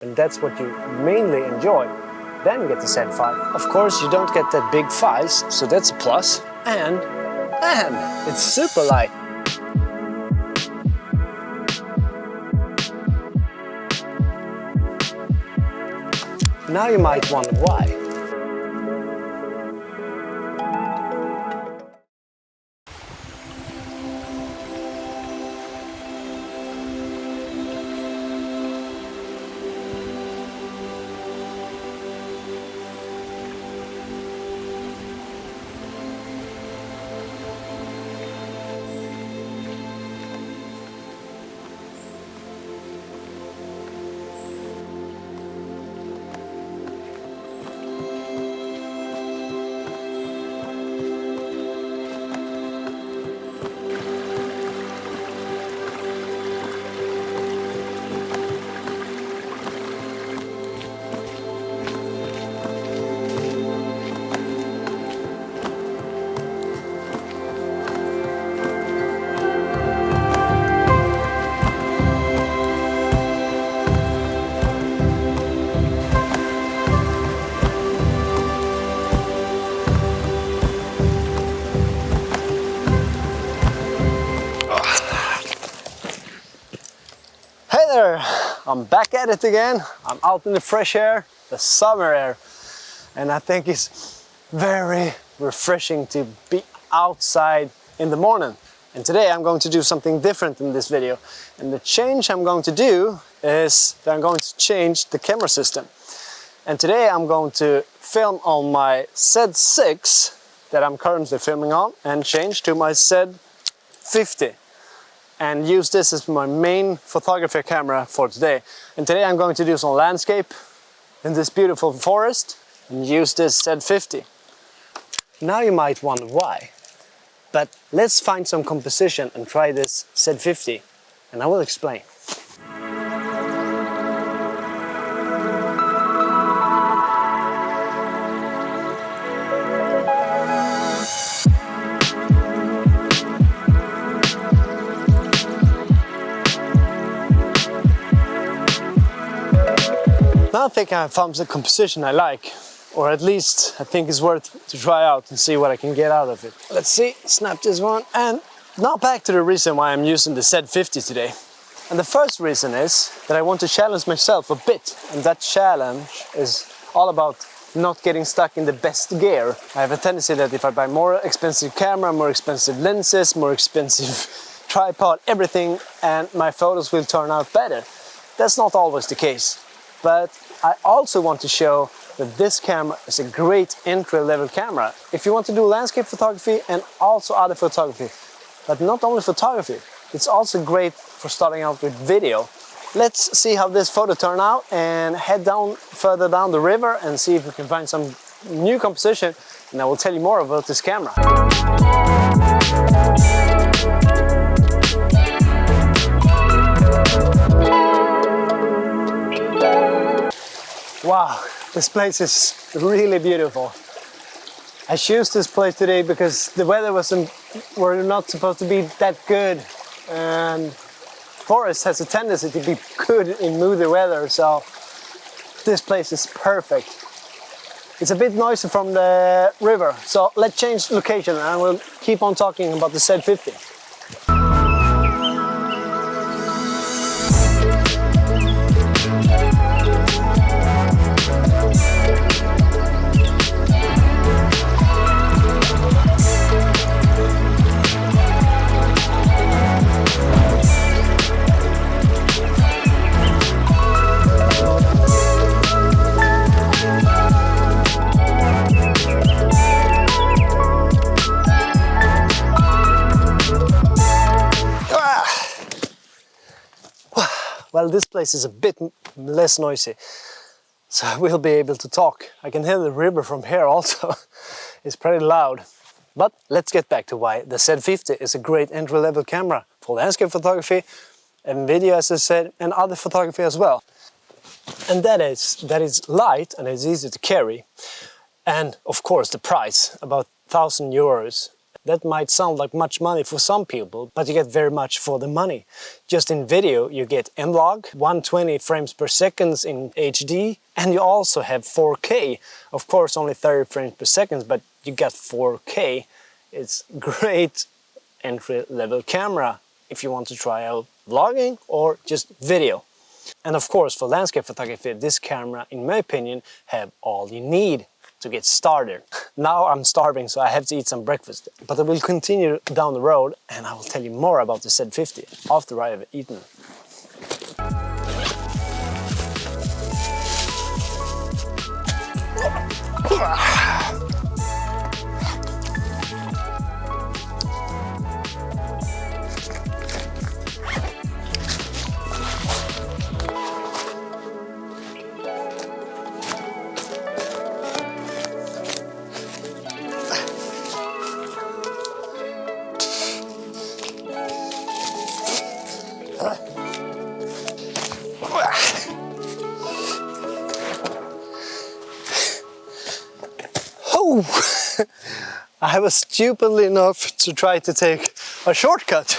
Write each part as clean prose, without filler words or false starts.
and that's what you mainly enjoy, then get the Z5. Of course, you don't get that big files, so that's a plus. And it's super light. Now you might wonder why. I'm back at it again. I'm out in the fresh air, the summer air, and I think it's very refreshing to be outside in the morning. And today I'm going to do something different in this video. And the change I'm going to do is that I'm going to change the camera system. And today I'm going to film on my Z6 that I'm currently filming on and change to my Z50. And use this as my main photography camera for today. And today I'm going to do some landscape in this beautiful forest and use this Z50. Now you might wonder why, but let's find some composition and try this Z50 and I will explain. Now I think I found the composition I like, or at least I think it's worth to try out and see what I can get out of it. Let's see, snap this one, and now back to the reason why I'm using the Z50 today. And the first reason is that I want to challenge myself a bit, and that challenge is all about not getting stuck in the best gear. I have a tendency that if I buy more expensive camera, more expensive lenses, more expensive tripod, everything, and my photos will turn out better. That's not always the case. But I also want to show that this camera is a great entry-level camera. If you want to do landscape photography and also other photography, but not only photography, it's also great for starting out with video. Let's see how this photo turned out and head down further down the river and see if we can find some new composition, and I will tell you more about this camera. Wow, this place is really beautiful. I chose this place today because the weather were not supposed to be that good, and forest has a tendency to be good in moody weather, so this place is perfect. It's a bit noisy from the river, so let's change location and we'll keep on talking about the Z50. Well, this place is a bit less noisy, so I will be able to talk. I can hear the river from here also. It's pretty loud. But let's get back to why the Z50 is a great entry-level camera for landscape photography and video, as I said, and other photography as well. And that is light and it's easy to carry. And of course the price, about €1,000. That might sound like much money for some people, but you get very much for the money. Just in video you get M-Log, 120 frames per second in HD, and you also have 4K. Of course only 30 frames per second, but you get 4K. It's great entry-level camera if you want to try out vlogging or just video. And of course for landscape photography, this camera, in my opinion, have all you need to get started. Now I'm starving, so I have to eat some breakfast. But I will continue down the road and I will tell you more about the Z50 after I have eaten. I was stupidly enough to try to take a shortcut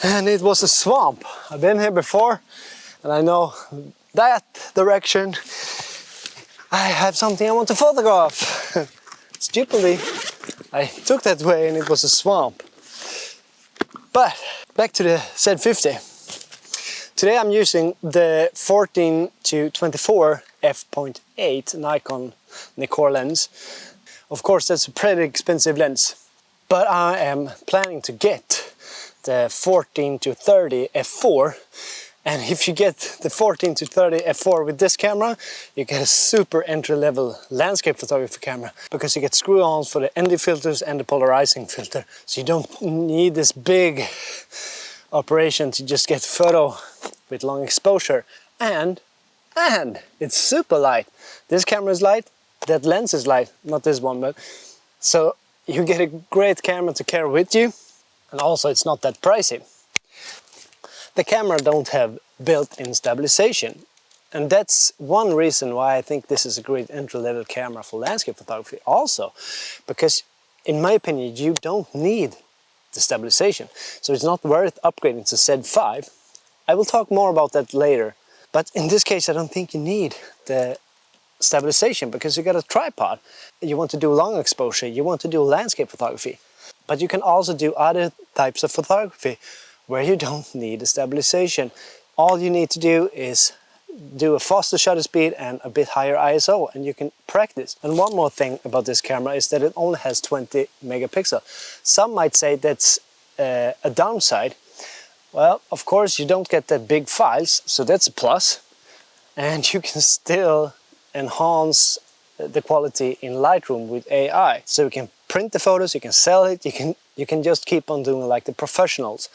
and it was a swamp. I've been here before and I know that direction. I have something I want to photograph. Stupidly I took that way and it was a swamp. But back to the Z50. Today I'm using the 14-24 f.8 Nikon lens. Of course that's a pretty expensive lens, but I am planning to get the 14-30 f4, and if you get the 14-30 f4 with this camera, you get a super entry-level landscape photography camera, because you get screw-ons for the ND filters and the polarizing filter, so you don't need this big operation to just get a photo with long exposure. And it's super light. This camera is light, that lens is light, not this one, but so you get a great camera to carry with you, and also it's not that pricey. The camera don't have built-in stabilization, and that's one reason why I think this is a great entry-level camera for landscape photography also, because in my opinion you don't need the stabilization, so it's not worth upgrading to Z5. I will talk more about that later, but in this case I don't think you need the stabilization, because you got a tripod. You want to do long exposure, you want to do landscape photography, but you can also do other types of photography where you don't need a stabilization. All you need to do is do a faster shutter speed and a bit higher ISO, and you can practice. And one more thing about this camera is that it only has 20 megapixels. Some might say that's a downside. Well, of course you don't get that big files, so that's a plus, and you can still enhance the quality in Lightroom with AI. So you can print the photos, you can sell it, you can just keep on doing like the professionals.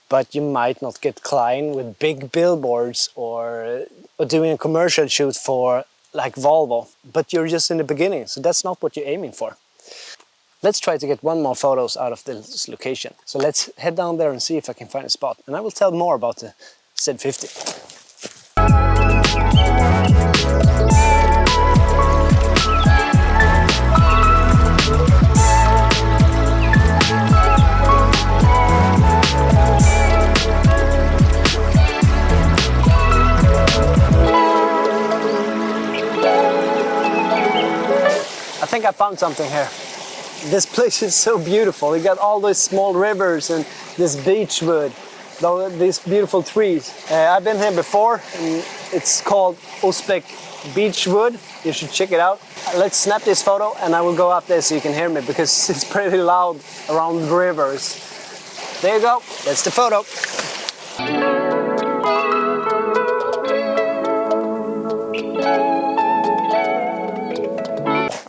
But you might not get client with big billboards or doing a commercial shoot for like Volvo. But you're just in the beginning, so that's not what you're aiming for. Let's try to get one more photos out of this location. So let's head down there and see if I can find a spot. And I will tell more about the Z50. I think I found something here. This place is so beautiful. You got all those small rivers and this beech wood, these beautiful trees. I've been here before, and it's called Uzbek beech wood. You should check it out. Let's snap this photo and I will go up there so you can hear me, because it's pretty loud around the rivers. There you go. That's the photo.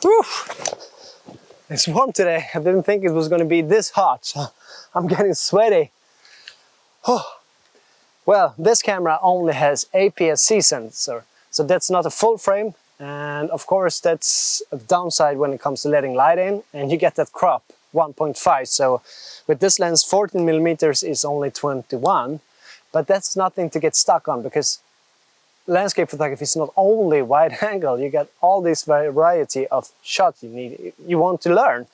Whew. It's warm today. I didn't think it was going to be this hot, so I'm getting sweaty. Oh. Well, this camera only has APS-C sensor, so that's not a full frame, and of course that's a downside when it comes to letting light in, and you get that crop 1.5. So with this lens 14mm is only 21, but that's nothing to get stuck on, because landscape photography is not only wide angle, you get all this variety of shots you want to learn.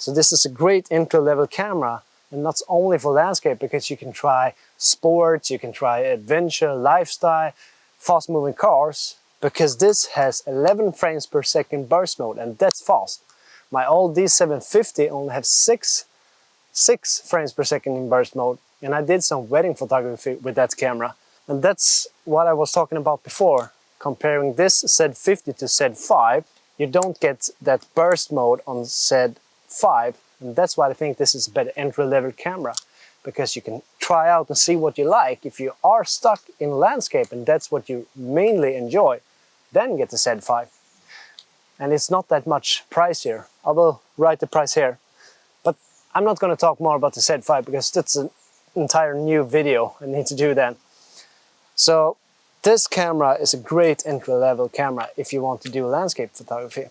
So this is a great entry-level camera, and not only for landscape, because you can try sports, you can try adventure, lifestyle, fast-moving cars, because this has 11 frames per second burst mode, and that's fast. My old Z750 only has 6 frames per second in burst mode, and I did some wedding photography with that camera. And that's what I was talking about before. Comparing this Z50 to Z5, you don't get that burst mode on Z5, and that's why I think this is a better entry-level camera, because you can try out and see what you like. If you are stuck in landscape and that's what you mainly enjoy, then get the Z5. And it's not that much pricier. I will write the price here. But I'm not going to talk more about the Z5 because that's an entire new video. I need to do that. So this camera is a great entry-level camera if you want to do landscape photography.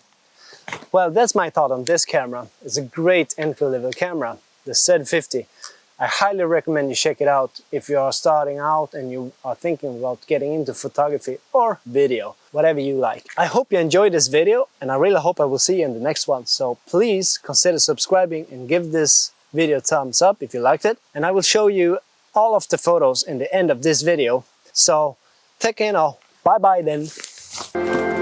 Well, that's my thought on this camera. It's a great entry-level camera, the Z50. I highly recommend you check it out if you are starting out and you are thinking about getting into photography or video, whatever you like. I hope you enjoyed this video, and I really hope I will see you in the next one. So please consider subscribing and give this video a thumbs up if you liked it. And I will show you all of the photos in the end of this video. So take care now. Bye bye then.